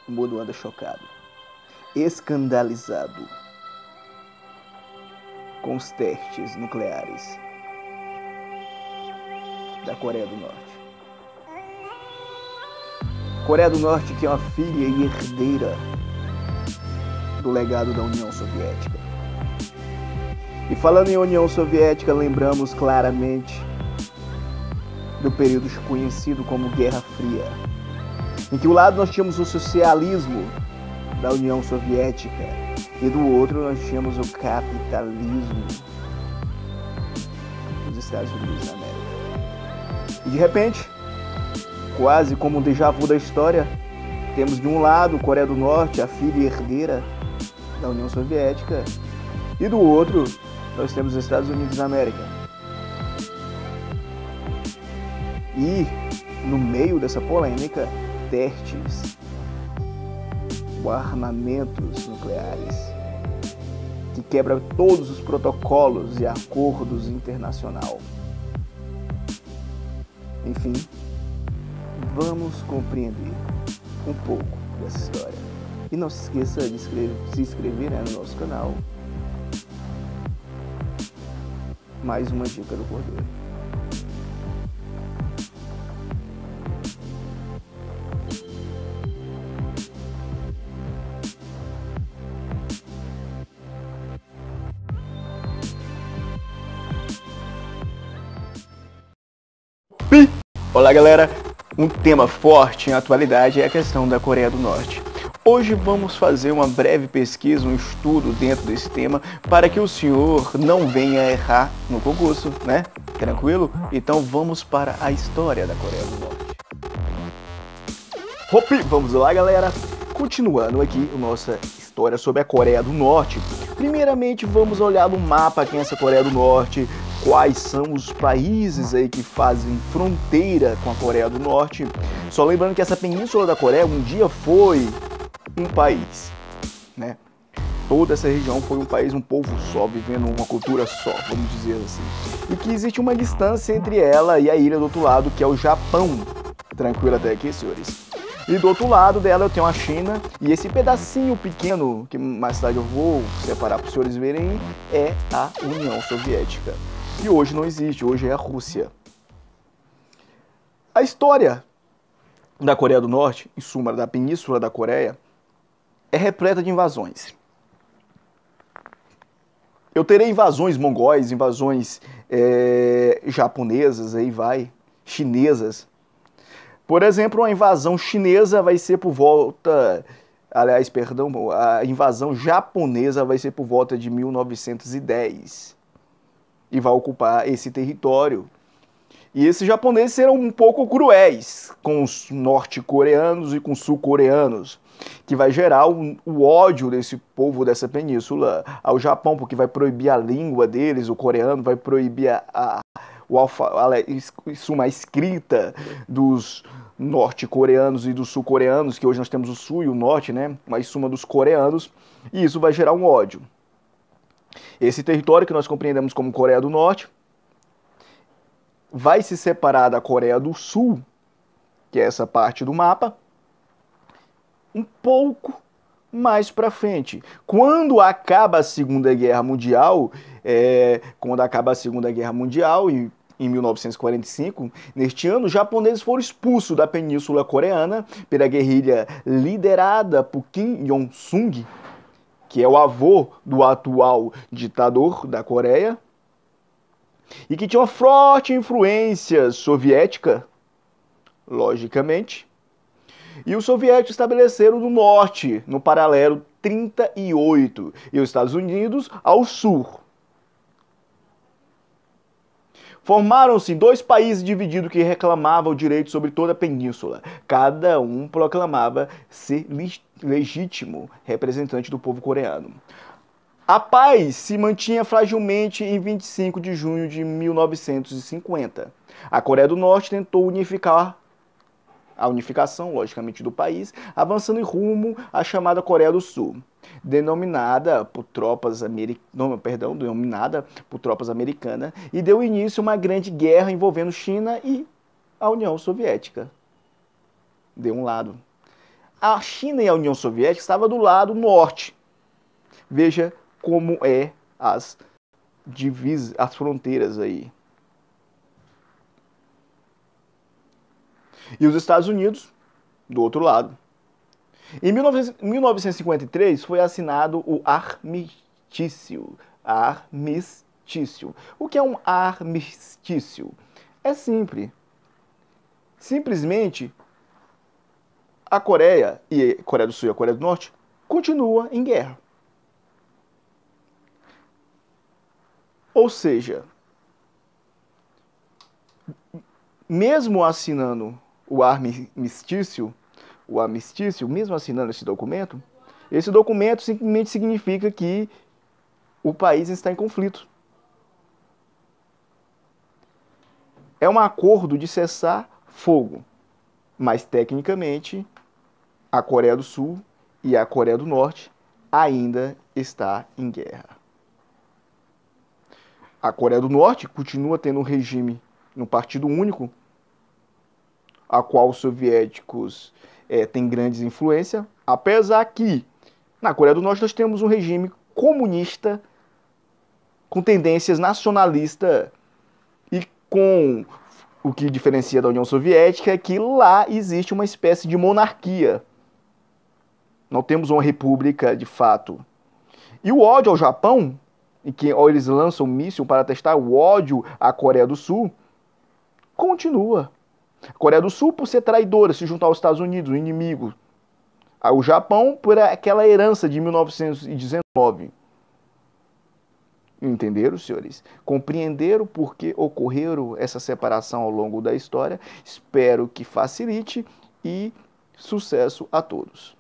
O mundo anda chocado, escandalizado com os testes nucleares da Coreia do Norte. Coreia do Norte, que é uma filha e herdeira do legado da União Soviética. E falando em União Soviética, lembramos claramente do período conhecido como Guerra Fria, em que do lado nós tínhamos o socialismo da União Soviética e do outro nós tínhamos o capitalismo dos Estados Unidos da América. E de repente, quase como um déjà vu da história, temos de um lado Coreia do Norte, a filha e herdeira da União Soviética, e do outro nós temos os Estados Unidos da América. E no meio dessa polêmica, testes ou armamentos nucleares que quebram todos os protocolos e acordos internacionais. Enfim, vamos compreender um pouco dessa história. E não se esqueça de se inscrever no nosso canal. Mais uma dica do Cordeiro. Olá galera, um tema forte em atualidade é a questão da Coreia do Norte. Hoje vamos fazer uma breve pesquisa, um estudo dentro desse tema para que o senhor não venha errar no concurso, né? Tranquilo? Então vamos para a história da Coreia do Norte. Vamos lá galera, continuando aqui a nossa história sobre a Coreia do Norte. Primeiramente vamos olhar no mapa quem é essa Coreia do Norte, quais são os países aí que fazem fronteira com a Coreia do Norte. Só lembrando que essa península da Coreia um dia foi um país, né? Toda essa região foi um país, um povo só, vivendo uma cultura só, vamos dizer assim. E que existe uma distância entre ela e a ilha do outro lado, que é o Japão. Tranquilo até aqui, senhores? E do outro lado dela eu tenho a China, e esse pedacinho pequeno, que mais tarde eu vou separar para os senhores verem, é a União Soviética. E hoje não existe, hoje é a Rússia. A história da Coreia do Norte, em suma, da Península da Coreia, é repleta de invasões. Eu terei invasões mongóis, invasões japonesas, aí vai, chinesas. Por exemplo, uma invasão chinesa vai ser por volta... Aliás, perdão, a invasão japonesa vai ser por volta de 1910. E vai ocupar esse território. E esses japoneses serão um pouco cruéis com os norte-coreanos e com os sul-coreanos, que vai gerar o ódio desse povo dessa península ao Japão, porque vai proibir a língua deles, o coreano, vai proibir a escrita dos norte-coreanos e dos sul-coreanos, que hoje nós temos o sul e o norte, né? Mas suma dos coreanos, e isso vai gerar um ódio. Esse território que nós compreendemos como Coreia do Norte vai se separar da Coreia do Sul, que é essa parte do mapa, um pouco mais para frente. Quando acaba a Segunda Guerra Mundial, em 1945, neste ano, os japoneses foram expulsos da Península Coreana pela guerrilha liderada por Kim Il-sung, que é o avô do atual ditador da Coreia, e que tinha uma forte influência soviética, logicamente. E os soviéticos estabeleceram no norte, no paralelo 38, e os Estados Unidos ao sul. Formaram-se dois países divididos que reclamavam o direito sobre toda a península. Cada um proclamava ser legítimo representante do povo coreano. A paz se mantinha fragilmente em 25 de junho de 1950. A Coreia do Norte tentou unificar a unificação, logicamente, do país, avançando em rumo à chamada Coreia do Sul, denominada por tropas americanas, e deu início a uma grande guerra envolvendo China e a União Soviética. De um lado. a China e a União Soviética estavam do lado norte. Veja como é as divisas, as fronteiras aí. E os Estados Unidos do outro lado. Em 1953 foi assinado o armistício. Armistício. O que é um armistício? É simples. Simplesmente a Coreia do Sul e a Coreia do Norte continuam em guerra. Ou seja, mesmo assinando o armistício, mesmo assinando esse documento simplesmente significa que o país está em conflito. É um acordo de cessar fogo, mas tecnicamente a Coreia do Sul e a Coreia do Norte ainda está em guerra. A Coreia do Norte continua tendo um regime no partido único, a qual os soviéticos têm grandes influência, apesar que na Coreia do Norte nós temos um regime comunista com tendências nacionalistas e com o que diferencia da União Soviética é que lá existe uma espécie de monarquia. Não temos uma república de fato. E o ódio ao Japão, em que eles lançam um míssil para testar o ódio à Coreia do Sul, continua. A Coreia do Sul por ser traidora, se juntar aos Estados Unidos, o inimigo. O Japão por aquela herança de 1919. Entenderam, senhores? Compreenderam por que ocorreram essa separação ao longo da história? Espero que facilite e sucesso a todos.